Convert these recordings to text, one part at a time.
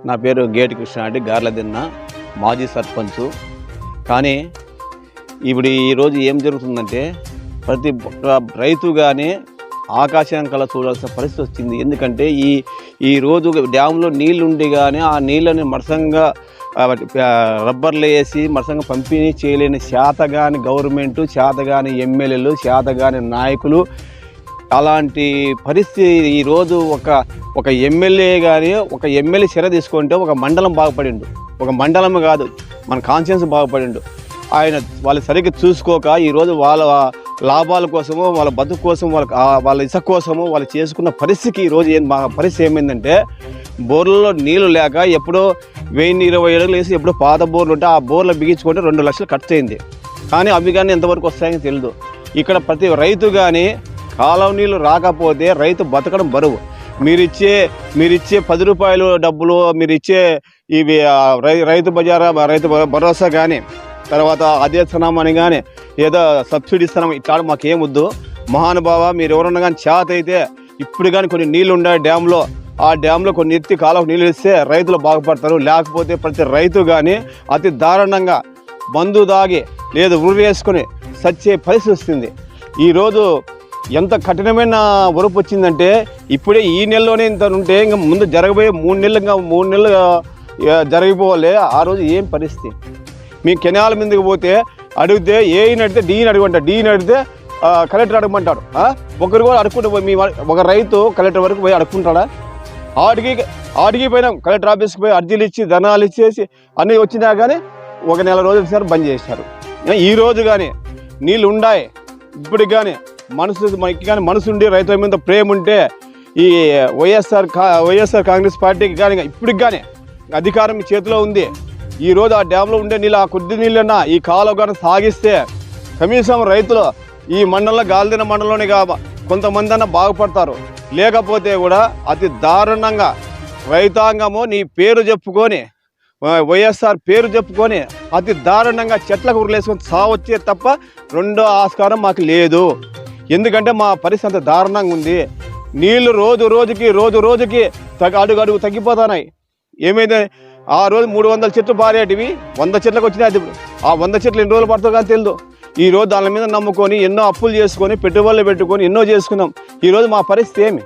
నా పేరు గేటి కృష్ణారెడ్డి, గార్లదిన్న మాజీ సర్పంచ్. కానీ ఇప్పుడు ఈరోజు ఏం జరుగుతుందంటే ప్రతి రైతు కానీ ఆకాశం కల చూడాల్సిన పరిస్థితి వచ్చింది. ఎందుకంటే ఈరోజు డ్యామ్లో నీళ్ళు ఉండి కానీ ఆ నీళ్ళని మరసంగా రబ్బర్లు వేసి మరసంగా పంపిణీ చేయలేని చేతగాని గవర్నమెంటు, చేతగాని ఎమ్మెల్యేలు, చేతగాని నాయకులు. అలాంటి పరిస్థితి ఈరోజు ఒక ఎమ్మెల్యే కానీ ఒక ఎమ్మెల్యే చర్య తీసుకుంటే ఒక మండలం బాగుపడిండు, ఒక మండలం కాదు మన కాన్షియన్స్ బాగుపడిండు. ఆయన వాళ్ళు సరిగ్గా చూసుకోక ఈరోజు వాళ్ళ లాభాల కోసము, వాళ్ళ బతుకు కోసం, వాళ్ళ ఇసుక కోసము వాళ్ళు చేసుకున్న పరిస్థితికి ఈరోజు పరిస్థితి ఏమైందంటే బోర్లలో నీళ్లు లేక ఎప్పుడో 1020 అడుగులు వేసి ఎప్పుడో పాత బోర్లు ఉంటే ఆ బోర్లు బిగించుకుంటే 2 లక్షలు ఖర్చు అయింది. కానీ అవి కానీ ఎంతవరకు వస్తాయని తెలియదు. ఇక్కడ ప్రతి రైతు కానీ కాలువ నీళ్ళు రాకపోతే రైతు బతకడం బరువు. మీరిచ్చే 10 రూపాయలు డబ్బులు, మీరిచ్చే ఇవి రైతు బజారా, రైతు భరోసా కానీ, తర్వాత అదే ఇస్తున్నామని కానీ, ఏదో సబ్సిడీ ఇస్తున్నాం, ఇట్లా మాకేమొద్దు. మహానుభావ, మీరు ఎవరన్నా కానీ చేత అయితే ఇప్పుడు కానీ కొన్ని నీళ్ళు ఉన్నాయి డ్యామ్లో, ఆ డ్యామ్లో కొన్ని ఎత్తి కాలువకు నీళ్ళు ఇస్తే రైతులు బాగుపడతారు. లేకపోతే ప్రతి రైతు కానీ అతి దారుణంగా మందు దాగి లేదు ఉరి వేసుకొని సచ్చే పరిస్థితి వస్తుంది. ఈరోజు ఎంత కఠినమైన వరపు వచ్చిందంటే ఇప్పుడే ఈ నెలలోనే ఇంత ఉంటే ఇంకా ముందు జరగబోయే 3 నెలలు జరిగిపోవాలి. ఆ రోజు ఏం పరిస్థితి? మీ కెనాల మీదకి పోతే అడిగితే ఏఈని అడిగితే డీని అడగమంటాడు, డీని అడిగితే కలెక్టర్ అడగమంటాడు. ఒకరు కూడా అడుక్కుంటూ మీ ఒక రైతు కలెక్టర్ వరకు పోయి అడుక్కుంటాడా? ఆడికి పోయినాం, కలెక్టర్ ఆఫీస్కి పోయి అర్జీలు ఇచ్చి ధనాలు ఇచ్చేసి అన్నీ వచ్చినా కానీ 1 నెల రోజులు సార్ బంద్ చేశారు. ఈరోజు కానీ నీళ్ళు ఉన్నాయి, ఇప్పటికి కానీ మనకి కానీ మనసు ఉండి రైతుల మీద ప్రేమ ఉంటే ఈ వైఎస్ఆర్ కాంగ్రెస్ పార్టీకి కానీ ఇప్పటికి కానీ అధికారం మీ చేతిలో ఉంది. ఈరోజు ఆ డ్యాంలో ఉండే నీళ్ళు, ఆ కొద్ది నీళ్ళన్నా ఈ కాలువ కానీ సాగిస్తే కనీసం రైతులు ఈ మండలంలో గాలిదిన మండలంలోనే కొంతమంది అన్న బాగుపడతారు. లేకపోతే కూడా అతి దారుణంగా రైతాంగము నీ పేరు చెప్పుకొని, వైఎస్ఆర్ పేరు చెప్పుకొని అతి దారుణంగా చెట్లకు ఉరులేసుకొని సావచ్చే తప్ప రెండో ఆస్కారం మాకు లేదు. ఎందుకంటే మా పరిస్థితి అంత దారుణంగా ఉంది. నీళ్లు రోజు రోజుకి అడుగు తగ్గిపోతున్నాయి. ఏమైంది? ఆ రోజు 300 చెట్లు పారేటివి 100 చెట్లకు వచ్చినాయి. ఆ 100 చెట్లు ఎన్ని రోజులు పడుతుందో కానీ తెలియదు. ఈరోజు దాని మీద నమ్ముకొని ఎన్నో అప్పులు చేసుకొని పెట్టుబడులు పెట్టుకొని ఎన్నో చేసుకున్నాం. ఈరోజు మా పరిస్థితి ఏమి?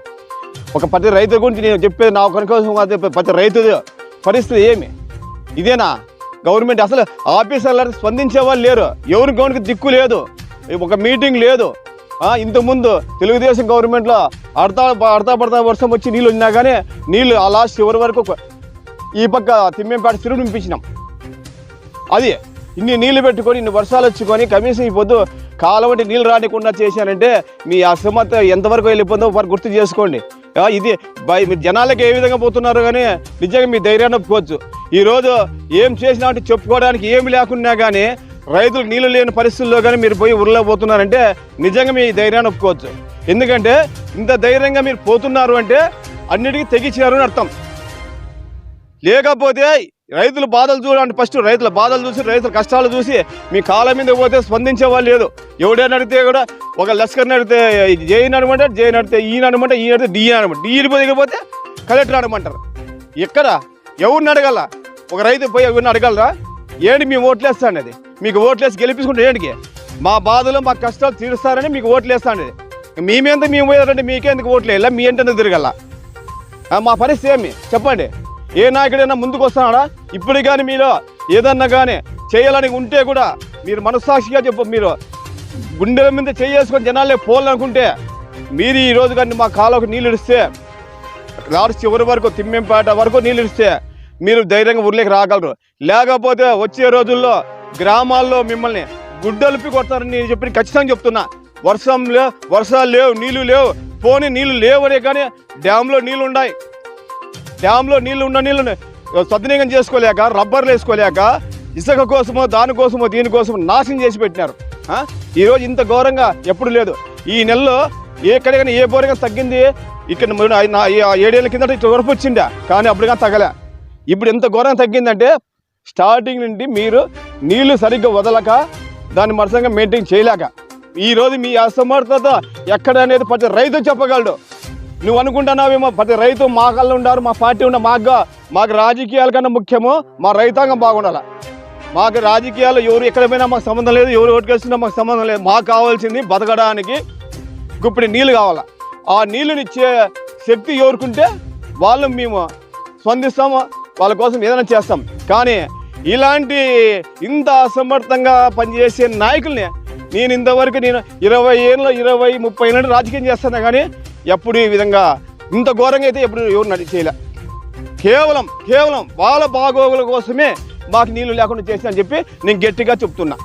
ఒక ప్రతి రైతు గురించి నేను చెప్పేది నా ఒకరి కోసం, ప్రతి రైతు పరిస్థితి ఏమి? ఇదేనా గవర్నమెంట్? అసలు ఆఫీసర్లు స్పందించే వాళ్ళు లేరు. ఎవరికి దిక్కు లేదు, ఒక మీటింగ్ లేదు. ఇంతకుముందు తెలుగుదేశం గవర్నమెంట్లో అడతా వర్షం వచ్చి నీళ్ళు వచ్చినా కానీ నీళ్ళు ఆ లాస్ట్ చివరి వరకు ఈ పక్క తిమ్మెంపేట తిరుగు నింపించినాం. అది ఇన్ని నీళ్లు పెట్టుకొని ఇన్ని వర్షాలు వచ్చుకొని కనీసం ఈ పొద్దు కాలవంటి నీళ్ళు రానికుండా చేశానంటే మీ అసమర్థ ఎంతవరకు వెళ్ళిపోతుందో వారు గుర్తు చేసుకోండి. ఇది మీరు జనాలకి ఏ విధంగా పోతున్నారు కానీ నిజంగా మీ ధైర్యాన్ని ఒప్పుకోవచ్చు. ఈరోజు ఏం చేసినా అంటే చెప్పుకోవడానికి ఏమి లేకున్నా కానీ రైతులకు నీళ్ళు లేని పరిస్థితుల్లో కానీ మీరు పోయి ఊర్లో పోతున్నారంటే నిజంగా మీ ధైర్యాన్ని ఒప్పుకోవచ్చు. ఎందుకంటే ఇంత ధైర్యంగా మీరు పోతున్నారు అంటే అన్నిటికీ తెగించారు అని అర్థం. లేకపోతే రైతుల బాధలు చూడండి, ఫస్ట్ రైతుల బాధలు చూసి రైతుల కష్టాలు చూసి మీ కాళ్ళ మీద పోతే స్పందించే వాళ్ళు లేదు. ఎవడైనా అడిగితే కూడా ఒక లష్కర్ని అడిగితే జైని అడగమంటారు, జైని అడిగితే ఈయన అడగమంటే, ఈయన అడిగితే డిఎన్ అడగమంటారు, డిఎని దిగిపోతే కలెక్టర్ అడగమంటారు. ఎక్కడ ఎవరిని అడగాల? ఒక రైతు పోయి ఎవరిని అడగలరా? ఏంటి మేము ఓట్లేస్తాను, అది మీకు ఓట్లేసి గెలిపించుకుంటే ఏంటికి? మా బాధలు మా కష్టాలు తీరుస్తారని మీకు ఓట్లేస్తాను. మేమెంత మేము పోయారంటే మీకెందుకు ఓట్లు వేయాల? మీ ఎంతెందుకు తిరగల? మా పరిస్థితి ఏమి చెప్పండి? ఏ నాయకుడైనా ముందుకు వస్తున్నాడా? ఇప్పుడు కానీ మీరు ఏదన్నా కానీ చేయాలని ఉంటే కూడా మీరు మనస్సాక్షిగా మీరు గుండెల మీద చేసుకొని జనాలే పోవాలనుకుంటే మీరు ఈరోజు కానీ మా కాలువకు నీళ్ళు ఇస్తే లాస్ట్ చివరి వరకు తిమ్మెంపేట వరకు నీళ్ళు ఇస్తే మీరు ధైర్యంగా ఊర్లోకి రాగలరు. లేకపోతే వచ్చే రోజుల్లో గ్రామాల్లో మిమ్మల్ని గుడ్డలిపి కొడతారని నేను చెప్పి ఖచ్చితంగా చెప్తున్నా. వర్షాలు లేవు, నీళ్లు లేవు, పోనీ నీళ్లు లేవనే కానీ డ్యాంలో నీళ్ళు ఉన్నాయి. డ్యాంలో నీళ్లు సద్వినియోగం చేసుకోలేక, రబ్బర్లు వేసుకోలేక, ఇసుక కోసమో దానికోసమో దీనికోసమో నాశనం చేసి పెట్టినారు. ఈరోజు ఇంత ఘోరంగా ఎప్పుడు లేదు. ఈ నెలలో ఎక్కడికైనా ఏ బోరిగా తగ్గింది? ఇక్కడ 7 ఏళ్ళ కిందట ఇట్లా వరపు వచ్చిందా, కానీ అప్పుడు కానీ తగ్గలే. ఇప్పుడు ఎంత ఘోరంగా తగ్గిందంటే స్టార్టింగ్ నుండి మీరు నీళ్లు సరిగ్గా వదలక దాన్ని మరసంగా మెయింటైన్ చేయలేక ఈరోజు మీ అసమర్థత ఎక్కడ అనేది ప్రతి రైతు చెప్పగలడు. నువ్వు అనుకుంటున్నావేమో ప్రతి రైతు మా కళ్ళు ఉండారు, మా పార్టీ ఉండారు. మాకు రాజకీయాల కన్నా ముఖ్యము మా రైతాంగం బాగుండాలి. మాకు రాజకీయాలు ఎవరు ఎక్కడ పోయినా మాకు సంబంధం లేదు, ఎవరు ఓటుకేస్తున్నా మాకు సంబంధం లేదు. మాకు కావాల్సింది బతకడానికి గుప్పిడి నీళ్ళు కావాలా. ఆ నీళ్ళని ఇచ్చే శక్తి ఎవరుకుంటే వాళ్ళు మేము స్పందిస్తాము, వాళ్ళ కోసం ఏదైనా చేస్తాం. కానీ ఇలాంటి ఇంత అసమర్థంగా పనిచేసే నాయకుల్ని నేను ఇంతవరకు 20 ఏళ్ళు 20-30 ఏళ్ళు రాజకీయం చేస్తాను, కానీ ఎప్పుడు ఈ విధంగా ఇంత ఘోరంగా అయితే ఎప్పుడు ఎవరు చేయలే. కేవలం వాళ్ళ బాగోగుల కోసమే మాకు నీళ్లు లేకుండా చేసి అని చెప్పి నేను గట్టిగా చెప్తున్నా.